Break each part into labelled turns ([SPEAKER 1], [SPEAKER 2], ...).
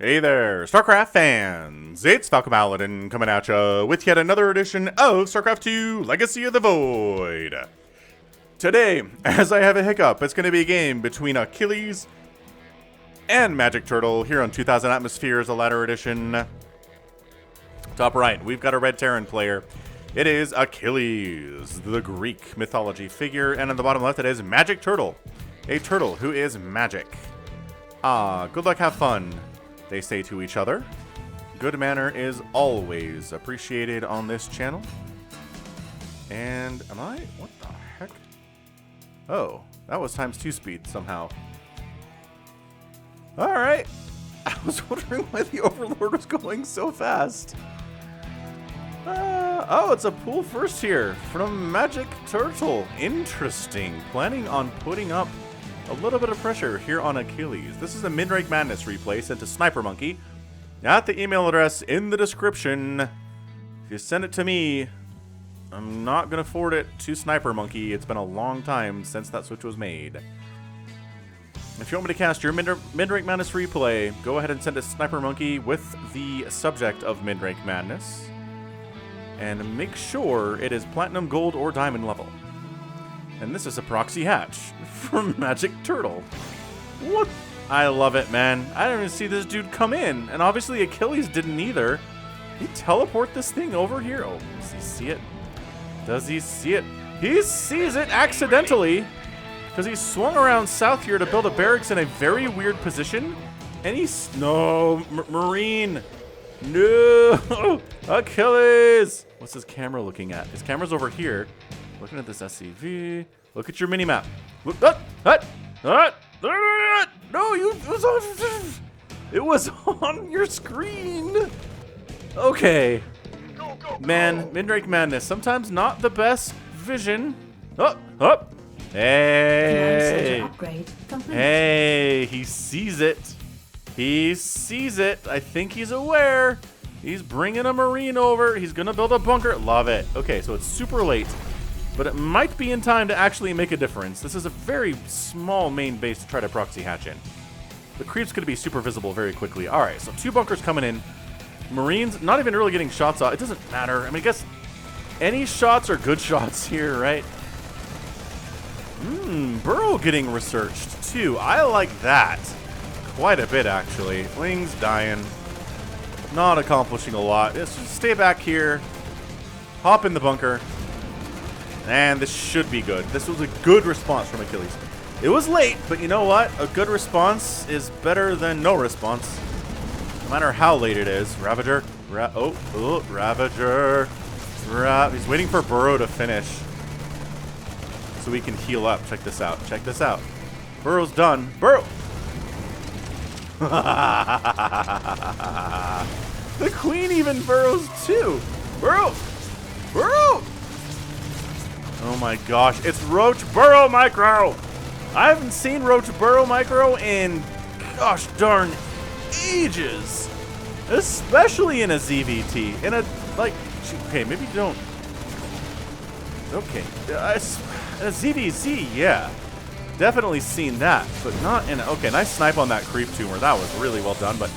[SPEAKER 1] Hey there, StarCraft fans! It's Falcon Paladin coming at ya with yet another edition of StarCraft 2 Legacy of the Void. Today, as I have a hiccup, it's going to be a game between Achilles and MagicTurtle here on 2000 Atmospheres, the latter edition. Top right, we've got a red Terran player. It is Achilles, the Greek mythology figure, and on the bottom left it is MagicTurtle, a turtle who is magic. Good luck, have fun, they say to each other. Good manner is always appreciated on this channel. And what the heck? Oh, that was ×2 speed somehow. Alright. I was wondering why the Overlord was going so fast. Oh, it's a pool first here from MagicTurtle. Interesting. Planning on putting up a little bit of pressure here on Achilles. This is a Midrank Madness replay sent to SniperMonkey at the email address in the description. If you send it to me, I'm not going to forward it to SniperMonkey. It's been a long time since that switch was made. If you want me to cast your Midrank Madness replay, go ahead and send it to SniperMonkey with the subject of Midrank Madness. And make sure it is Platinum, Gold, or Diamond level. And this is a proxy hatch from MagicTurtle. What? I love it, man. I didn't even see this dude come in. And obviously Achilles didn't either. Did he teleport this thing over here? Oh, does he see it? Does he see it? He sees it accidentally. Because he swung around south here to build a barracks in a very weird position. And he's... No, Marine. No. Achilles. What's his camera looking at? His camera's over here. Looking at this SCV. Look at your mini-map. Look, no, it was on your screen. Okay. Man, Midrank Madness. Sometimes not the best vision. Hey. Hey, he sees it. He sees it. I think he's aware. He's bringing a Marine over. He's going to build a bunker. Love it. Okay, so it's super late. But it might be in time to actually make a difference. This is a very small main base to try to proxy hatch in. The creep's going to be super visible very quickly. Alright, so 2 bunkers coming in. Marines not even really getting shots off. It doesn't matter. I mean, I guess any shots are good shots here, right? Burrow getting researched too. I like that. Quite a bit, actually. Wings dying. Not accomplishing a lot. Let's just stay back here. Hop in the bunker. And this should be good. This was a good response from Achilles. It was late, but you know what? A good response is better than no response. No matter how late it is. Ravager. Ravager. He's waiting for Burrow to finish so we can heal up. Check this out. Check this out. Burrow's done. Burrow! The queen even burrows too. Burrow! Burrow! Oh my gosh, it's Roach Burrow Micro! I haven't seen Roach Burrow Micro in, gosh darn, ages. Especially in a ZVT. In a, like, okay, maybe don't. Okay, a ZVZ, yeah. Definitely seen that, but not in a, okay, nice snipe on that creep tumor. That was really well done, but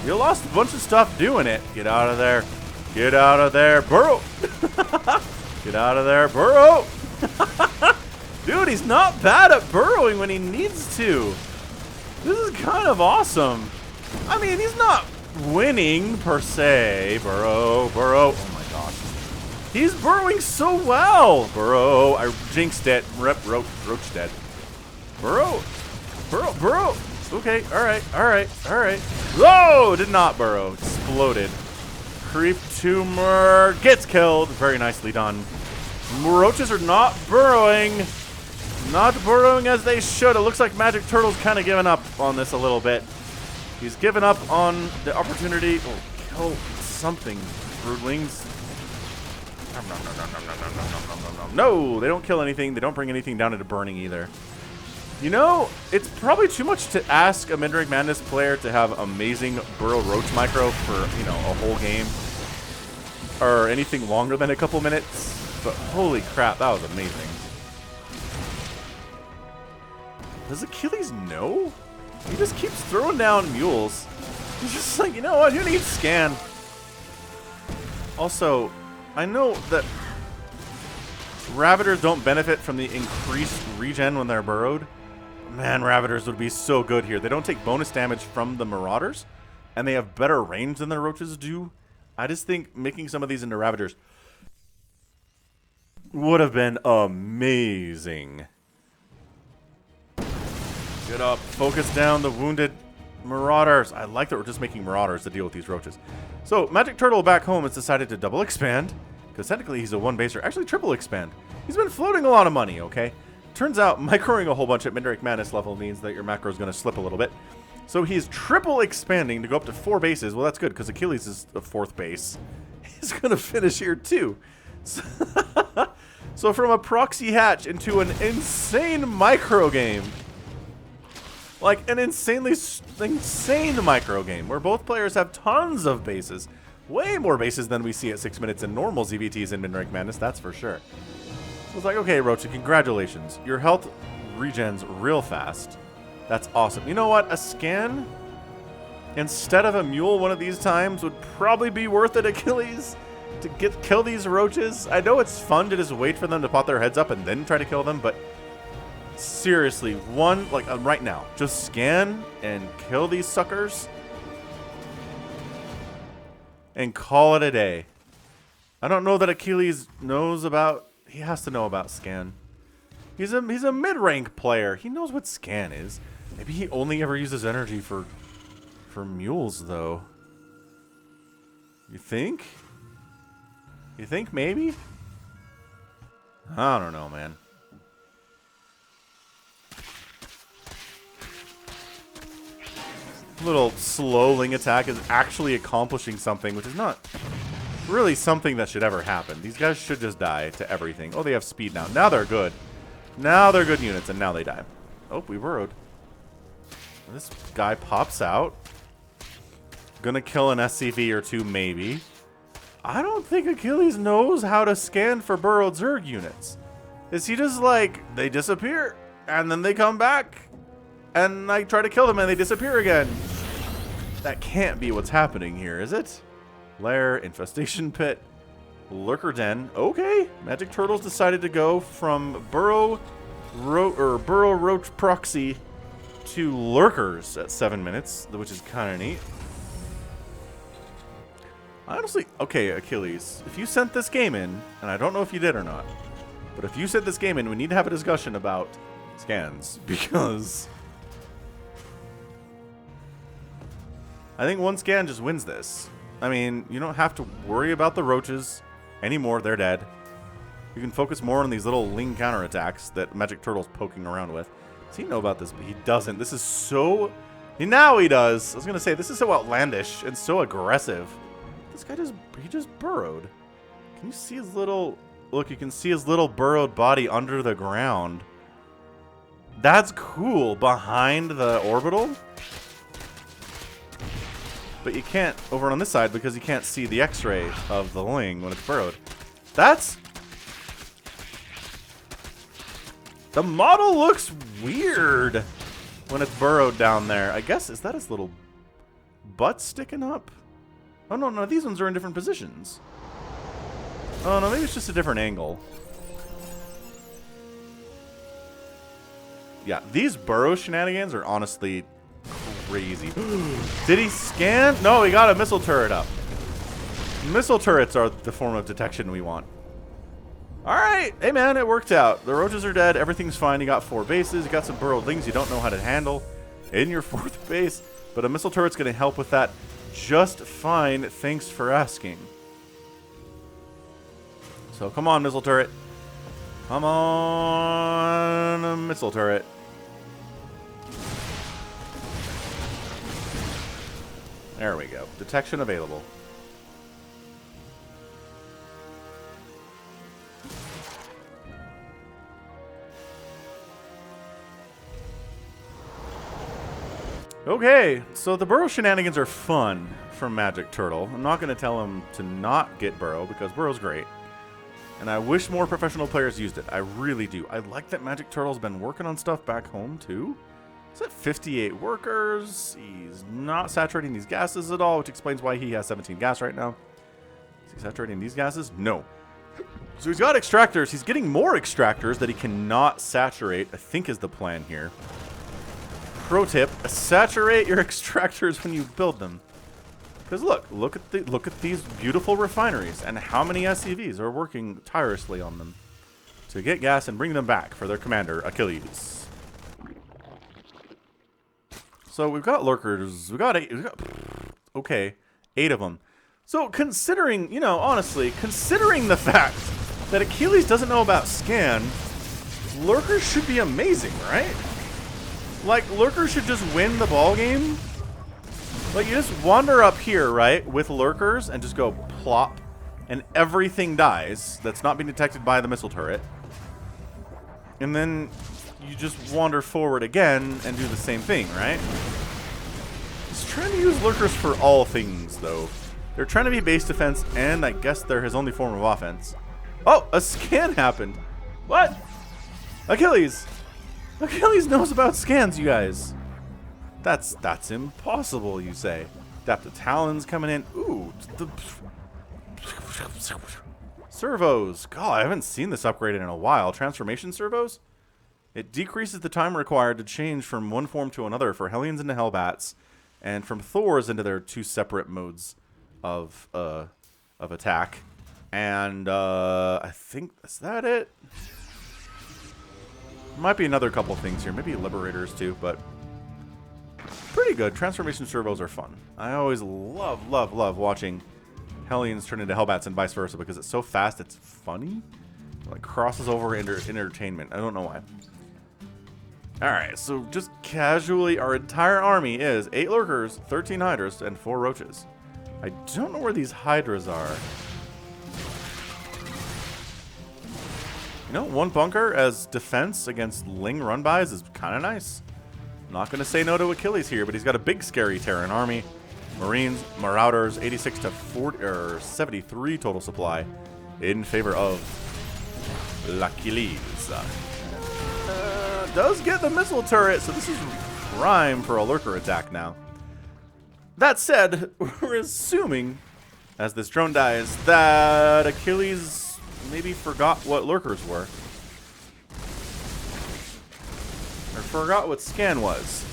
[SPEAKER 1] you lost a bunch of stuff doing it. Get out of there. Get out of there, Burrow! Get out of there, Burrow! Dude, he's not bad at burrowing when he needs to. This is kind of awesome. I mean, he's not winning per se. Burrow, Burrow. Oh my gosh. He's burrowing so well. Burrow, I jinxed it. Roach dead. Burrow. Burrow, Burrow. Okay, alright. Whoa, did not burrow. Exploded. Creep tumor gets killed. Very nicely done. Roaches are not burrowing. Not burrowing as they should. It looks like MagicTurtle's kind of given up on this a little bit. He's given up on the opportunity. Oh, kill something, broodlings. No, they don't kill anything. They don't bring anything down into burning either. You know, it's probably too much to ask a Midrank Madness player to have amazing Burrow Roach Micro for, you know, a whole game. Or anything longer than a couple minutes. But holy crap, that was amazing. Does Achilles know? He just keeps throwing down mules. He's just like, you know what? Who needs scan? Also, I know that Ravagers don't benefit from the increased regen when they're burrowed. Man, Ravagers would be so good here. They don't take bonus damage from the Marauders, and they have better range than the Roaches do. I just think making some of these into Ravagers would have been amazing. Get up. Focus down the wounded Marauders. I like that we're just making Marauders to deal with these Roaches. So, MagicTurtle back home has decided to double expand, because technically he's a one-baser. Actually, triple expand. He's been floating a lot of money, okay? Turns out, microing a whole bunch at Midrank Madness level means that your macro is going to slip a little bit. So he's triple expanding to go up to 4 bases. Well, that's good, because Achilles is the 4th base. He's going to finish here, too. So from a proxy hatch into an insane micro game. Like an insane micro game where both players have tons of bases. Way more bases than we see at 6 minutes in normal ZVTs in Midrank Madness, that's for sure. So it's like, okay, Roach, congratulations. Your health regens real fast. That's awesome. You know what? A scan instead of a mule one of these times would probably be worth it, Achilles, to kill these Roaches. I know it's fun to just wait for them to pop their heads up and then try to kill them, but seriously, right now, just scan and kill these suckers and call it a day. I don't know that Achilles knows about... He has to know about scan. He's a mid-rank player. He knows what scan is. Maybe he only ever uses energy for mules, though. You think? You think maybe? I don't know, man. Little slowling attack is actually accomplishing something, which is not really something that should ever happen. These guys should just die to everything. Oh, they have speed now. Now they're good. Now they're good units, and now they die. Oh, we burrowed. This guy pops out. Gonna kill an SCV or two, maybe. I don't think Achilles knows how to scan for burrowed Zerg units. Is he just like, they disappear, and then they come back, and I try to kill them, and they disappear again? That can't be what's happening here, is it? Lair, Infestation Pit, Lurker Den. Okay, MagicTurtle's decided to go from Burrow Roach Proxy to Lurkers at 7 minutes, which is kind of neat. Honestly, okay, Achilles, if you sent this game in, and I don't know if you did or not, but if you sent this game in, we need to have a discussion about scans, because I think one scan just wins this. I mean, you don't have to worry about the Roaches anymore. They're dead. You can focus more on these little Ling counterattacks that MagicTurtle's poking around with. Does he know about this? But he doesn't. This is so... Now he does. I was going to say, this is so outlandish and so aggressive. This guy he just burrowed. Can you see his little... Look, you can see his little burrowed body under the ground. That's cool. Behind the orbital. But you can't over on this side because you can't see the X-ray of the Ling when it's burrowed. That's... The model looks weird when it's burrowed down there. I guess, is that his little butt sticking up? Oh, no, these ones are in different positions. Oh, no, maybe it's just a different angle. Yeah, these burrow shenanigans are honestly crazy. Did he scan? No, he got a missile turret up. Missile turrets are the form of detection we want. Alright, hey man, it worked out. The Roaches are dead, everything's fine. You got 4 bases, you got some burrowed Lings you don't know how to handle in your 4th base, but a missile turret's going to help with that just fine, thanks for asking. So come on, missile turret. Come on, missile turret. There we go. Detection available. Okay, so the burrow shenanigans are fun from MagicTurtle. I'm not going to tell him to not get burrow because burrow's great. And I wish more professional players used it. I really do. I like that MagicTurtle's been working on stuff back home too. He's at 58 workers. He's not saturating these gases at all, which explains why he has 17 gas right now. Is he saturating these gases? No. So he's got extractors. He's getting more extractors that he cannot saturate, I think is the plan here. Pro tip, saturate your extractors when you build them. Because look at these beautiful refineries and how many SCVs are working tirelessly on them to get gas and bring them back for their commander, Achilles. So we've got lurkers. We've got 8 of them. So considering, you know, honestly, considering the fact that Achilles doesn't know about scan, lurkers should be amazing, right? Like, lurkers should just win the ball game. Like, you just wander up here, right, with lurkers and just go plop, and everything dies that's not being detected by the missile turret. And then you just wander forward again and do the same thing, right? He's trying to use lurkers for all things, though. They're trying to be base defense, and I guess they're his only form of offense. Oh, a scan happened. What? Achilles! Achilles knows about scans, you guys. That's impossible, you say. Adaptive Talons coming in. Ooh, the servos. God, I haven't seen this upgraded in a while. Transformation servos? It decreases the time required to change from one form to another for Hellions into Hellbats, and from Thors into their 2 separate modes of attack. And I think, is that it? Might be another couple things here. Maybe Liberators too, but pretty good. Transformation servos are fun. I always love watching Hellions turn into Hellbats and vice versa because it's so fast it's funny. It like crosses over into entertainment. I don't know why. Alright, so just casually, our entire army is 8 lurkers, 13 hydras, and 4 roaches. I don't know where these hydras are. You know, 1 bunker as defense against Ling run-bys is kind of nice. I'm not going to say no to Achilles here, but he's got a big, scary Terran army. Marines, Marauders, 86 to 40, or 73 total supply in favor of Achilles. Does get the missile turret, so this is prime for a lurker attack now. That said, we're assuming, as this drone dies, that Achilles maybe forgot what lurkers were. Or forgot what scan was.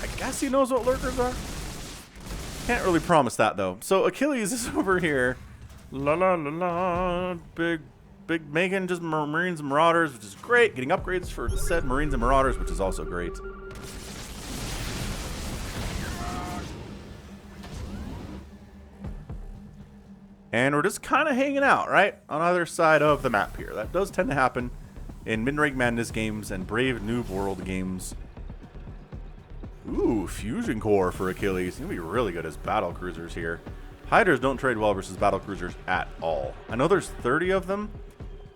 [SPEAKER 1] I guess he knows what lurkers are. Can't really promise that, though. So Achilles is over here. La la la la. Big making just Marines and Marauders, which is great. Getting upgrades for said Marines and Marauders, which is also great. And we're just kind of hanging out, right? On either side of the map here. That does tend to happen in Midrank Madness games and Brave Noob World games. Ooh, Fusion Core for Achilles. He's going to be really good as battle cruisers here. Hydras don't trade well versus battle cruisers at all. I know there's 30 of them.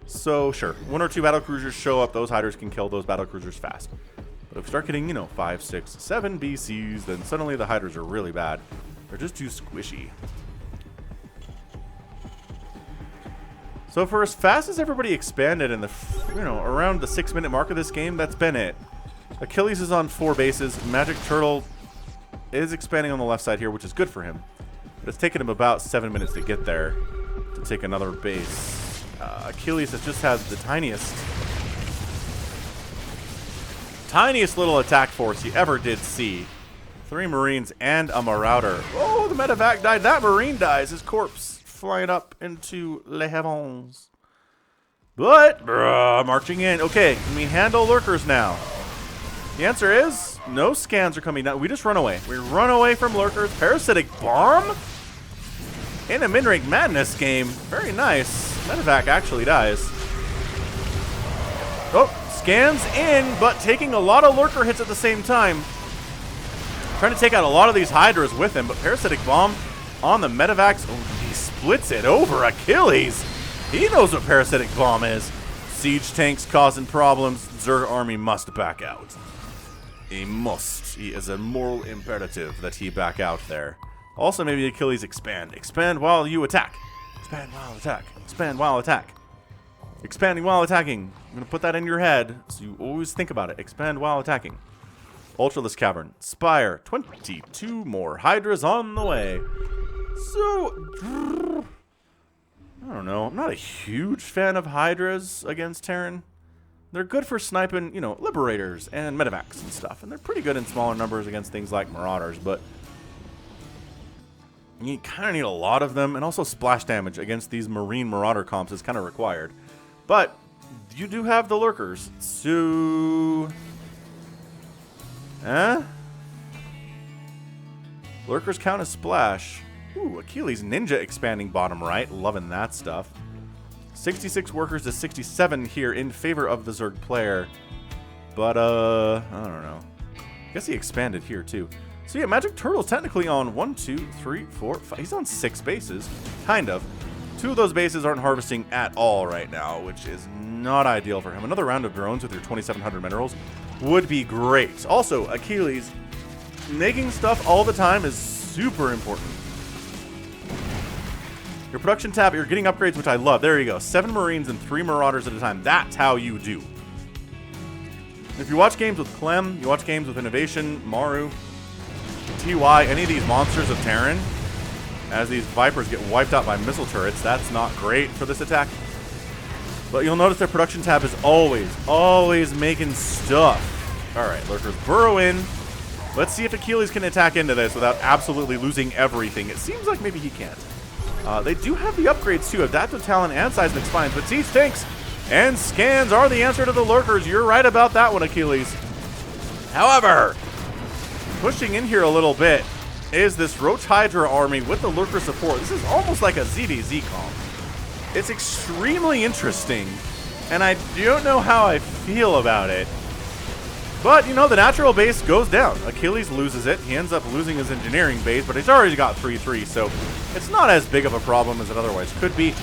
[SPEAKER 1] So, sure, 1 or 2 battle cruisers show up. Those Hydras can kill those battle cruisers fast. But if we start getting, you know, 5, 6, 7 BCs, then suddenly the Hydras are really bad. They're just too squishy. So for as fast as everybody expanded in the, you know, around the 6-minute mark of this game, that's been it. Achilles is on 4 bases. MagicTurtle is expanding on the left side here, which is good for him. But it's taken him about 7 minutes to get there to take another base. Achilles has just had the tiniest little attack force he ever did see. 3 Marines and a Marauder. Oh, the medevac died. That Marine dies. His corpse flying up into Les Heavens. But, marching in. Okay, can we handle lurkers now? The answer is, no scans are coming down. We just run away. We run away from lurkers. Parasitic Bomb? In a Midrank Madness game. Very nice. Medevac actually dies. Oh, scans in, but taking a lot of lurker hits at the same time. Trying to take out a lot of these Hydras with him, but Parasitic Bomb on the medevacs. Oh, he splits it over Achilles. He knows what Parasitic Bomb is. Siege tanks causing problems. Zerg army must back out. He must. He is a moral imperative that he back out there. Also, maybe Achilles expand. Expand while you attack. Expand while attack. Expand while attack. Expanding while attacking. I'm going to put that in your head so you always think about it. Expand while attacking. Ultralisk Cavern. Spire. 22 more Hydras on the way. So, I don't know. I'm not a huge fan of Hydras against Terran. They're good for sniping, you know, Liberators and Medivacs and stuff. And they're pretty good in smaller numbers against things like Marauders. But you kind of need a lot of them. And also splash damage against these Marine Marauder comps is kind of required. But you do have the Lurkers. So... Lurkers count as splash. Ooh, Achilles Ninja expanding bottom right. Loving that stuff. 66 workers to 67 here in favor of the Zerg player. But, I don't know. I guess he expanded here, too. So, yeah, MagicTurtle's technically on 1, 2, 3, 4, 5. He's on 6 bases. Kind of. 2 of those bases aren't harvesting at all right now, which is not ideal for him. Another round of drones with your 2,700 minerals would be great. Also, Achilles, making stuff all the time is super important. Your production tab, you're getting upgrades, which I love. There you go. 7 Marines and 3 Marauders at a time. That's how you do. If you watch games with Clem, you watch games with Innovation, Maru, TY, any of these monsters of Terran, as these Vipers get wiped out by missile turrets, that's not great for this attack. But you'll notice their production tab is always making stuff. Alright, Lurkers burrow in. Let's see if Achilles can attack into this without absolutely losing everything. It seems like maybe he can't. They do have the upgrades too, Adaptive Talent and Seismic Spines, but Siege Tanks and Scans are the answer to the Lurkers. You're right about that one, Achilles. However, pushing in here a little bit is this Roach Hydra army with the Lurker support. This is almost like a ZVZ comp. It's extremely interesting, and I don't know how I feel about it. But, you know, the natural base goes down. Achilles loses it. He ends up losing his engineering base, but he's already got 3-3, so it's not as big of a problem as it otherwise could be.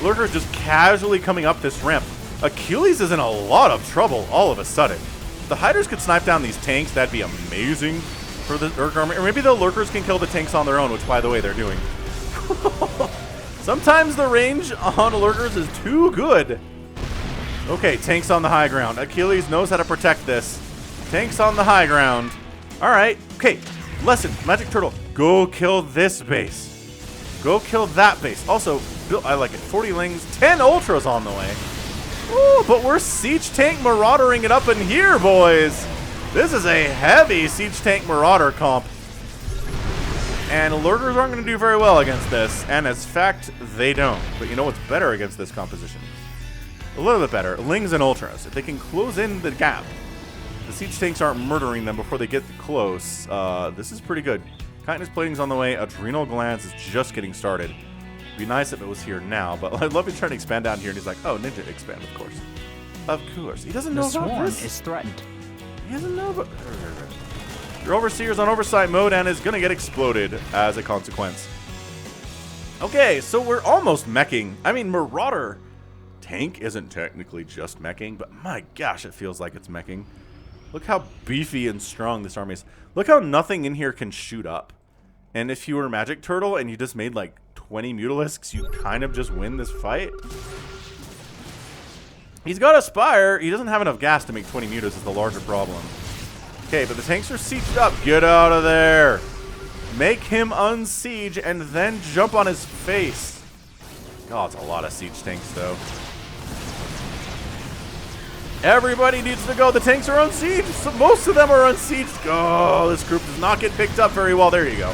[SPEAKER 1] Lurker's just casually coming up this ramp. Achilles is in a lot of trouble all of a sudden. If the Hydras could snipe down these tanks, that'd be amazing for the Zerg army. Or maybe the Lurkers can kill the tanks on their own, which, by the way, they're doing. Sometimes the range on Lurkers is too good. Okay, tanks on the high ground. Achilles knows how to protect this. Tanks on the high ground. Alright, okay. Lesson, MagicTurtle. Go kill this base. Go kill that base. Also, I like it. 40 Lings, 10 Ultras on the way. Ooh, but we're Siege Tank Maraudering it up in here, boys. This is a heavy Siege Tank Marauder comp. And Lurkers aren't going to do very well against this. And as fact, they don't. But you know what's better against this composition? A little bit better. Lings and Ultras. If they can close in the gap, the Siege Tanks aren't murdering them before they get close. This is pretty good. Chitinous Plating's on the way. Adrenal Glands is just getting started. It'd be nice if it was here now, but I'd love to try to expand down here. And he's like, oh, Ninja expand, of course. Of course. He doesn't know about this.
[SPEAKER 2] The swarm is threatened.
[SPEAKER 1] He doesn't know about... Your Overseer's on oversight mode and is going to get exploded as a consequence. Okay, so we're almost meching. I mean, Marauder tank isn't technically just meching, but my gosh, it feels like it's meching. Look how beefy and strong this army is. Look how nothing in here can shoot up. And if you were MagicTurtle and you just made like 20 Mutalisks, you kind of just win this fight. He's got a Spire. He doesn't have enough gas to make 20 Mutas is the larger problem. Okay, but the tanks are sieged up. Get out of there. Make him unsiege and then jump on his face. Oh, it's a lot of siege tanks, though. Everybody needs to go. The tanks are unsieged. So most of them are unsieged. Oh, this group does not get picked up very well. There you go.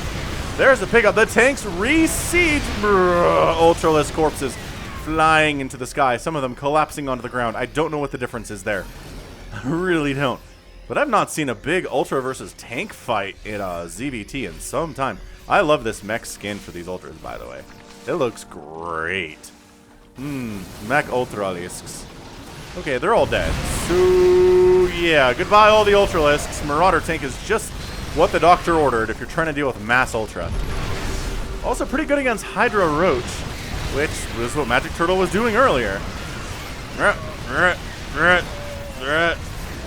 [SPEAKER 1] There's the pickup. The tanks re-siege. Ultralisk corpses flying into the sky. Some of them collapsing onto the ground. I don't know what the difference is there. I really don't. But I've not seen a big Ultra versus tank fight in a ZVT in some time. I love this mech skin for these Ultras, by the way. It looks great. Mech Ultralisks. Okay, they're all dead. So, yeah, goodbye all the Ultralisks. Marauder tank is just what the doctor ordered if you're trying to deal with mass Ultra. Also pretty good against Hydra Roach, which was what MagicTurtle was doing earlier.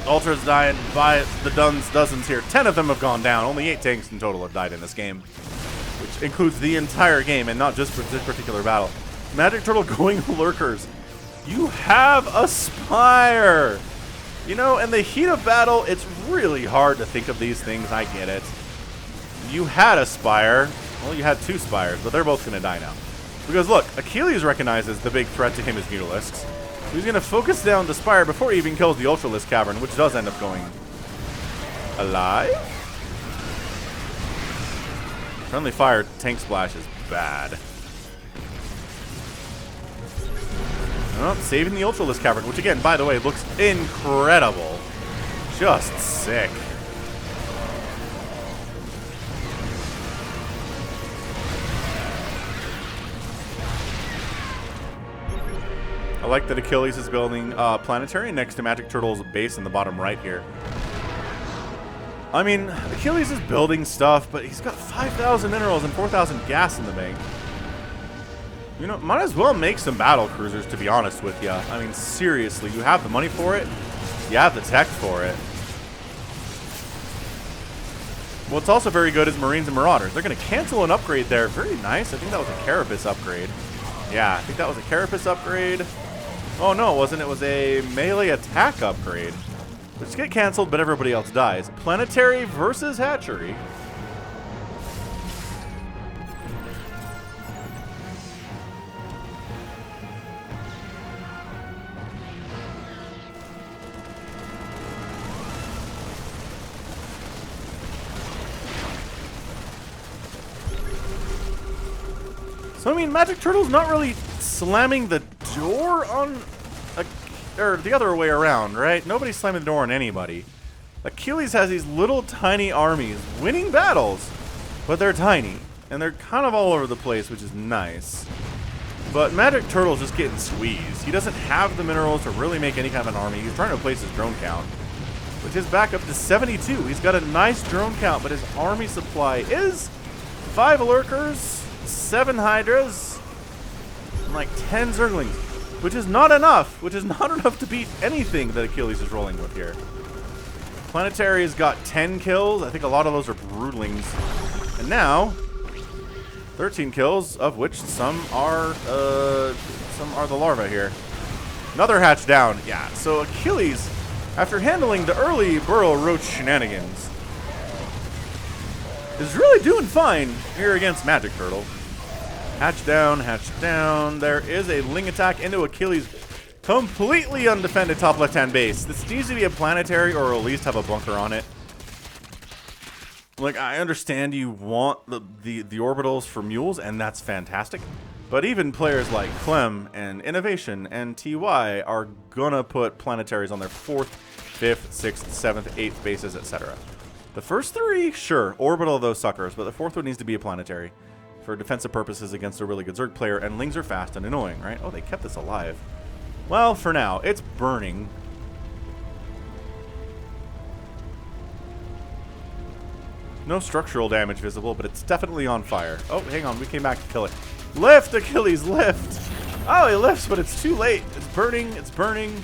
[SPEAKER 1] Ultra's dying by the dozens here. 10 of them have gone down. Only 8 tanks in total have died in this game, which includes the entire game and not just for this particular battle. MagicTurtle going Lurkers. You have a Spire. You know, in the heat of battle, it's really hard to think of these things. I get it. You had a Spire. Well, you had 2 Spires, but they're both going to die now. Because look, Achilles recognizes the big threat to him is Mutalisks. He's going to focus down the Spire before he even kills the Ultralisk Cavern, which does end up going alive. Friendly fire tank splash is bad. Oh, saving the Ultralisk Cavern, which again, by the way, looks incredible. Just sick. I like that Achilles is building Planetary next to MagicTurtle's base in the bottom right here. I mean, Achilles is building stuff, but he's got 5,000 minerals and 4,000 gas in the bank. You know, might as well make some battle cruisers, to be honest with you. I mean, seriously, you have the money for it. You have the tech for it. What's also very good is Marines and Marauders. They're going to cancel an upgrade there. Very nice. I think that was a Carapace upgrade. Yeah, I think that was a Carapace upgrade. Oh, no, it wasn't. It was a melee attack upgrade. Which get canceled, but everybody else dies. Planetary versus Hatchery. So, I mean, MagicTurtle's not really slamming the door on... or the other way around, right? Nobody's slamming the door on anybody. Achilles has these little tiny armies winning battles, but they're tiny. And they're kind of all over the place, which is nice. But MagicTurtle's just getting squeezed. He doesn't have the minerals to really make any kind of an army. He's trying to replace his drone count, which is back up to 72. He's got a nice drone count, but his army supply is 5 Lurkers, 7 Hydras, and like 10 Zerglings, which is not enough. Which is not enough to beat anything that Achilles is rolling with here. Planetary has got 10 kills. I think a lot of those are Broodlings. And now, 13 kills, of which some are the larvae here. Another hatch down. Yeah, so Achilles, after handling the early Burrow Roach shenanigans, is really doing fine here against MagicTurtle. Hatch down, hatch down. There is a Ling attack into Achilles' completely undefended top left-hand base. This needs to be a planetary or at least have a bunker on it. Like, I understand you want the orbitals for mules, and that's fantastic. But even players like Clem and Innovation and TY are gonna put planetaries on their 4th, 5th, 6th, 7th, 8th bases, etc. The first 3, sure, orbital those suckers, but the 4th one needs to be a planetary for defensive purposes against a really good Zerg player, and Lings are fast and annoying, right? Oh, they kept this alive. Well, for now, it's burning. No structural damage visible, but it's definitely on fire. Oh, hang on, we came back to kill it. Lift, Achilles, lift! Oh, he lifts, but it's too late. It's burning, it's burning.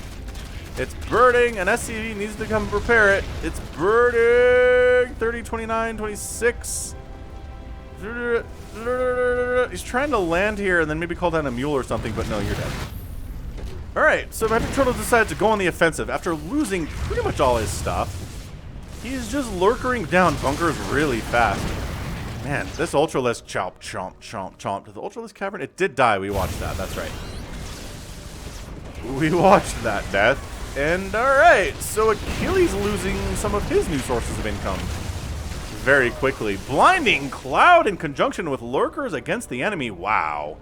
[SPEAKER 1] It's burning, and SCV needs to come prepare it. It's burning! 30, 29, 26. He's trying to land here and then maybe call down a mule or something, but no, you're dead. Alright, so MagicTurtle decides to go on the offensive after losing pretty much all his stuff. He's just lurkering down bunkers really fast. Man, this Ultralisk chomp, chomp, chomp, chomp to the Ultralisk Cavern. It did die. We watched that. That's right. We watched that death. And alright, so Achilles losing some of his new sources of income very quickly. Blinding Cloud in conjunction with Lurkers against the enemy. Wow.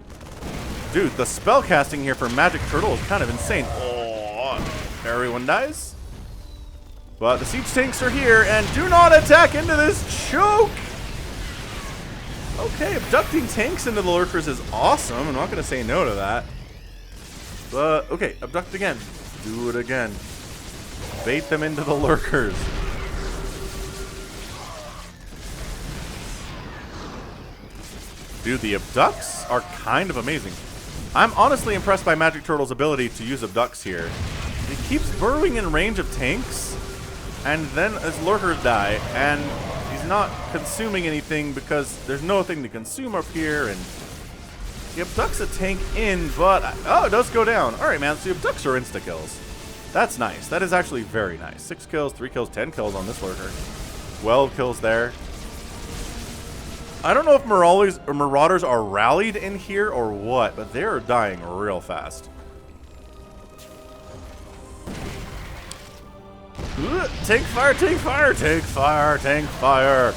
[SPEAKER 1] Dude, the spellcasting here for MagicTurtle is kind of insane. Oh, everyone dies. But the siege tanks are here, and do not attack into this choke! Okay, abducting tanks into the Lurkers is awesome. I'm not going to say no to that. But, okay, abduct again. Do it again. Bait them into the Lurkers. Dude, the abducts are kind of amazing. I'm honestly impressed by MagicTurtle's ability to use abducts here. He keeps burrowing in range of tanks, and then his Lurkers die, and he's not consuming anything because there's nothing to consume up here, and he abducts a tank in, but... oh, it does go down. Alright, man, so the abducts are insta-kills. That's nice. That is actually very nice. 6 kills, 3 kills, 10 kills on this lurker. 12 kills there. I don't know if Marauders are rallied in here or what, but they're dying real fast. Tank fire, tank fire, tank fire, tank fire.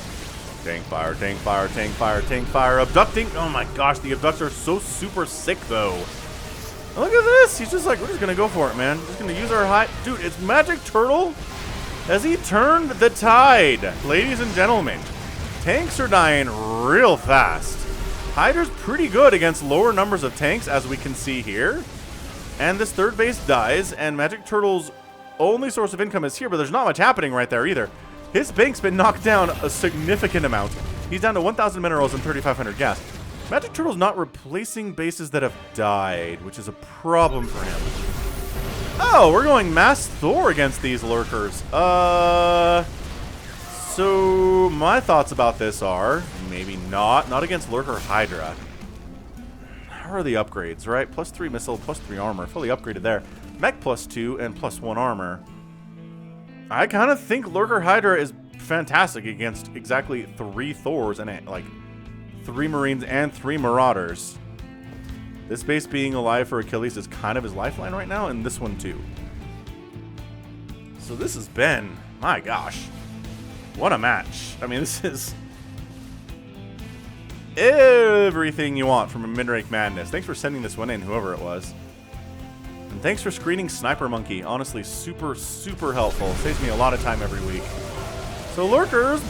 [SPEAKER 1] Tank fire, tank fire, tank fire, tank fire. Abducting. Oh my gosh, the abductors are so super sick though. Look at this. He's just like, we're just going to go for it, man. Just going to use our high. Dude, it's MagicTurtle. Has he turned the tide? Ladies and gentlemen, tanks are dying real fast. Hydra's pretty good against lower numbers of tanks, as we can see here. And this third base dies, and MagicTurtle's only source of income is here, but there's not much happening right there either. His bank's been knocked down a significant amount. He's down to 1,000 minerals and 3,500 gas. MagicTurtle's not replacing bases that have died, which is a problem for him. Oh, we're going Mass Thor against these lurkers. So my thoughts about this are maybe not against Lurker Hydra. How are the upgrades, right? +3 missile, +3 armor, fully upgraded there. Mech +2 and +1 armor. I kind of think Lurker Hydra is fantastic against exactly 3 Thors and like 3 Marines and 3 Marauders. This base being alive for Achilles is kind of his lifeline right now, and this one too. So this has been, my gosh, what a match. I mean, this is everything you want from a Midrank Madness. Thanks for sending this one in, whoever it was. And thanks for screening SniperMonkey. Honestly, super, super helpful. Saves me a lot of time every week. So lurkers,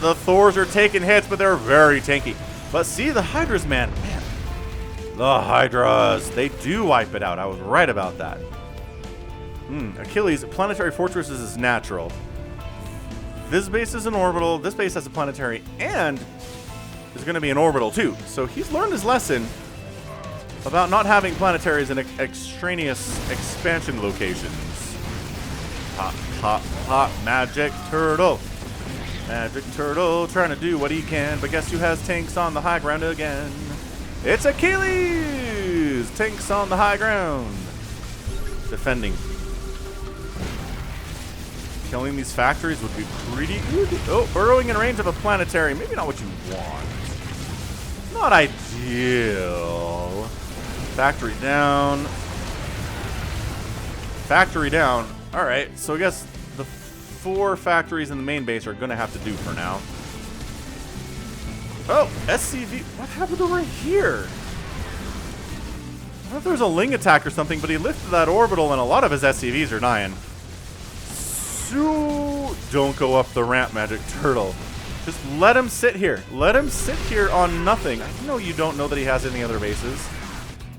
[SPEAKER 1] the Thors are taking hits, but they're very tanky. But see, the Hydras, man, the Hydras, they do wipe it out. I was right about that. Achilles, planetary fortresses is natural. This base is an orbital. This base has a planetary, and is going to be an orbital too. So he's learned his lesson about not having planetaries in extraneous expansion locations. Hop, hop, hop, MagicTurtle. MagicTurtle trying to do what he can, but guess who has tanks on the high ground again? It's Achilles! Tanks on the high ground. Defending. Killing these factories would be pretty good. Oh, burrowing in range of a planetary. Maybe not what you want. Not ideal. Factory down. Factory down. Alright, so I guess the 4 factories in the main base are going to have to do for now. Oh, SCV. What happened over here? I don't know if there's a Ling attack or something, but he lifted that orbital and a lot of his SCVs are dying. So don't go up the ramp, MagicTurtle. Just let him sit here. Let him sit here on nothing. I know you don't know that he has any other bases.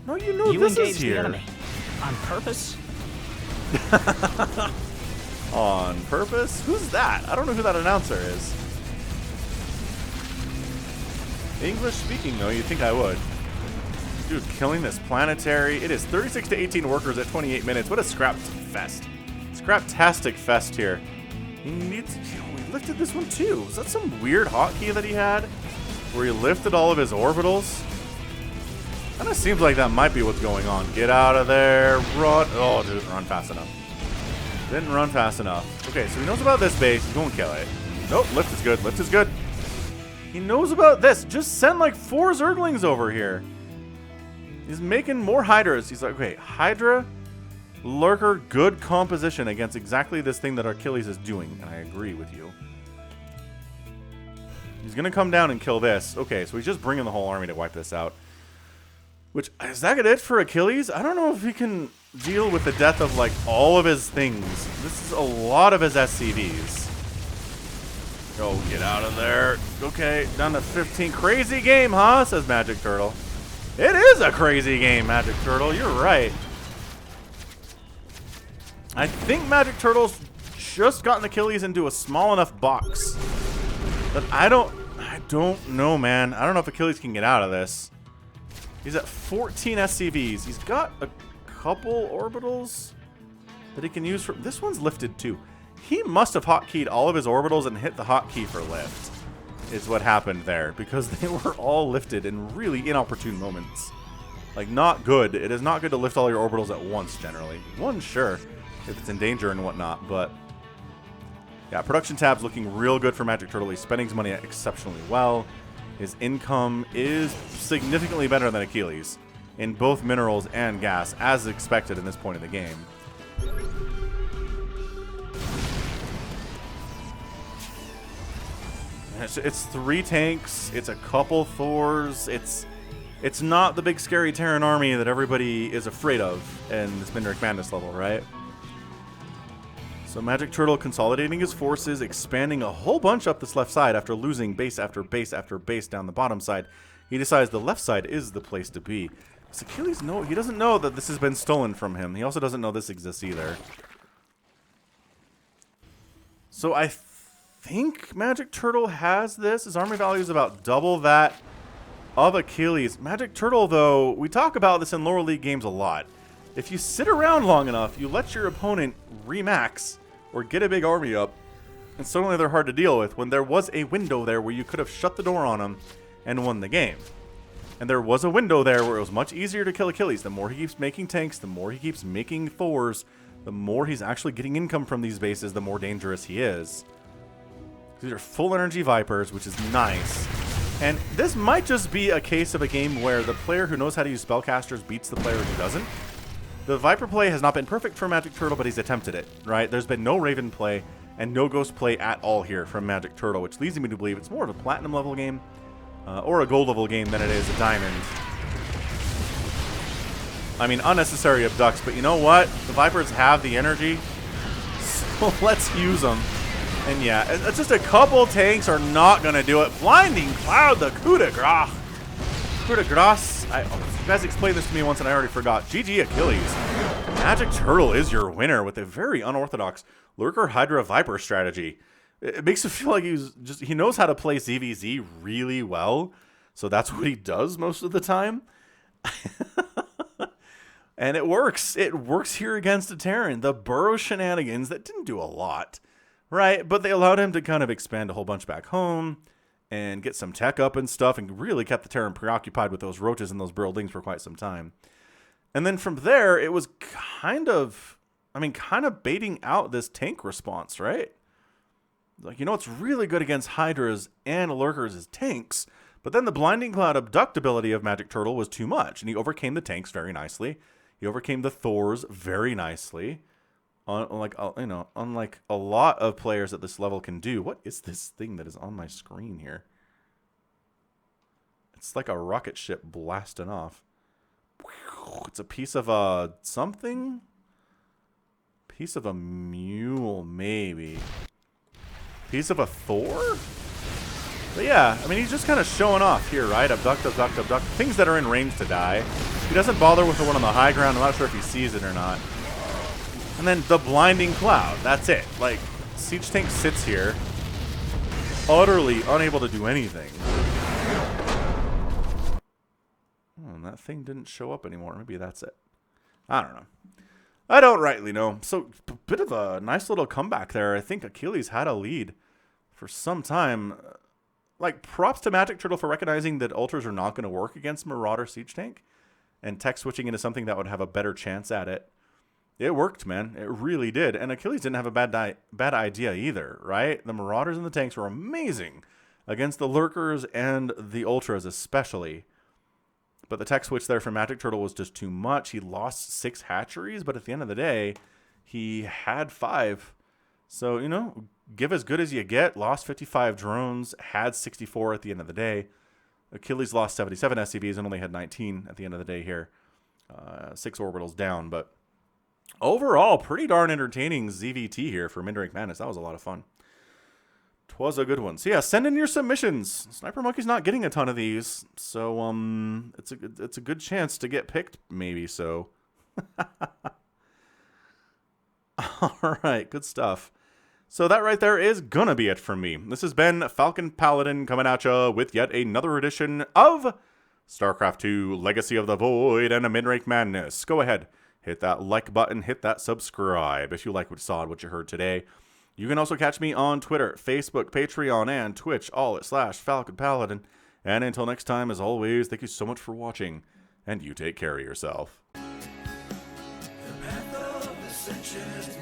[SPEAKER 1] No, you know this is here.
[SPEAKER 2] The enemy. On purpose?
[SPEAKER 1] On purpose? Who's that? I don't know who that announcer is. English speaking, though, you'd think I would. Dude, killing this planetary. It is 36 to 18 workers at 28 minutes. What a scrap fest. Scraptastic fest here. He needs. We lifted this one too. Was that some weird hotkey that he had? Where he lifted all of his orbitals? Kind of seems like that might be what's going on. Get out of there. Run. Oh, didn't run fast enough. Didn't run fast enough. Okay, so he knows about this base. He's going to kill it. Nope, lift is good. Lift is good. He knows about this. Just send like 4 Zerglings over here. He's making more Hydras. He's like, okay, Hydra, Lurker, good composition against exactly this thing that Achilles is doing. And I agree with you. He's going to come down and kill this. Okay, so he's just bringing the whole army to wipe this out. Which, is that it for Achilles? I don't know if he can deal with the death of, like, all of his things. This is a lot of his SCVs. Go, get out of there. Okay, down to 15. Crazy game, huh? Says MagicTurtle. It is a crazy game, MagicTurtle. You're right. I think MagicTurtle's just gotten Achilles into a small enough box that I don't know, man. I don't know if Achilles can get out of this. He's at 14 SCVs. He's got a couple orbitals that he can use for... This one's lifted too. He must have hotkeyed all of his orbitals and hit the hotkey for lift. Is what happened there, because they were all lifted in really inopportune moments. Like, not good. It is not good to lift all your orbitals at once, generally. One, sure, if it's in danger and whatnot, but... yeah, production tab's looking real good for MagicTurtle. He's spending his money exceptionally well. His income is significantly better than Achilles in both minerals and gas, as expected in this point of the game. It's 3 tanks, it's a couple Thors, it's not the big scary Terran army that everybody is afraid of in this Midrank Madness level, right? So MagicTurtle consolidating his forces, expanding a whole bunch up this left side after losing base after base after base down the bottom side. He decides the left side is the place to be. Does Achilles know? He doesn't know that this has been stolen from him. He also doesn't know this exists either. So I think MagicTurtle has this. His army value is about double that of Achilles. MagicTurtle, though, we talk about this in lower league games a lot. If you sit around long enough, you let your opponent remax or get a big army up, and suddenly they're hard to deal with, when there was a window there where you could have shut the door on them and won the game. And there was a window there where it was much easier to kill Achilles. The more he keeps making tanks, the more he keeps making Thors, the more he's actually getting income from these bases, the more dangerous he is. These are full energy Vipers, which is nice. And this might just be a case of a game where the player who knows how to use spellcasters beats the player who doesn't. The Viper play has not been perfect for MagicTurtle, but he's attempted it, right? There's been no Raven play and no Ghost play at all here from MagicTurtle, which leads me to believe it's more of a Platinum level game or a Gold level game than it is a Diamond. I mean, unnecessary abducts, but you know what? The Vipers have the energy, so let's use them. And yeah, it's just a couple tanks are not going to do it. Blinding Cloud, the coup de grace. Coup de grace. You guys explained this to me once and I already forgot. GG Achilles. MagicTurtle is your winner with a very unorthodox Lurker Hydra Viper strategy. It makes it feel like he knows how to play ZVZ really well. So that's what he does most of the time. And it works. It works here against a Terran. The Burrow shenanigans that didn't do a lot. Right, but they allowed him to kind of expand a whole bunch back home and get some tech up and stuff and really kept the Terran preoccupied with those roaches and those buildings for quite some time. And then from there, it was kind of baiting out this tank response, right? Like, you know, it's really good against Hydras and Lurkers as tanks, but then the Blinding Cloud abduct ability of MagicTurtle was too much, and he overcame the tanks very nicely. He overcame the Thors very nicely. Unlike a lot of players at this level can do. What is this thing that is on my screen here? It's like a rocket ship blasting off. It's a piece of something? Piece of a mule, maybe. Piece of a Thor? But yeah, I mean, he's just kind of showing off here, right? Abduct, abduct, abduct. Things that are in range to die. He doesn't bother with the one on the high ground. I'm not sure if he sees it or not. And then the Blinding Cloud. That's it. Like, Siege Tank sits here, utterly unable to do anything. Oh, and that thing didn't show up anymore. Maybe that's it. I don't know. I don't rightly know. So, a bit of a nice little comeback there. I think Achilles had a lead for some time. Like, props to MagicTurtle for recognizing that Ultras are not going to work against Marauder Siege Tank and tech switching into something that would have a better chance at it. It worked, man. It really did. And Achilles didn't have a bad idea either, right? The Marauders and the tanks were amazing against the Lurkers and the Ultras especially. But the tech switch there for MagicTurtle was just too much. He lost 6 hatcheries, but at the end of the day, he had 5. So, you know, give as good as you get. Lost 55 drones, had 64 at the end of the day. Achilles lost 77 SCVs and only had 19 at the end of the day here. 6 orbitals down, but overall, pretty darn entertaining ZVT here for Midrank Madness. That was a lot of fun. 'Twas a good one. So yeah, send in your submissions. SniperMonkey's not getting a ton of these, so it's a good chance to get picked, maybe so. All right, good stuff. So that right there is gonna be it from me. This has been Falcon Paladin coming at ya with yet another edition of StarCraft 2 Legacy of the Void and a Midrank Madness. Go ahead. Hit that like button, hit that subscribe if you like what you saw and what you heard today. You can also catch me on Twitter, Facebook, Patreon, and Twitch, all at /Falcon Paladin. And until next time, as always, thank you so much for watching, and you take care of yourself.
[SPEAKER 3] The path of ascension is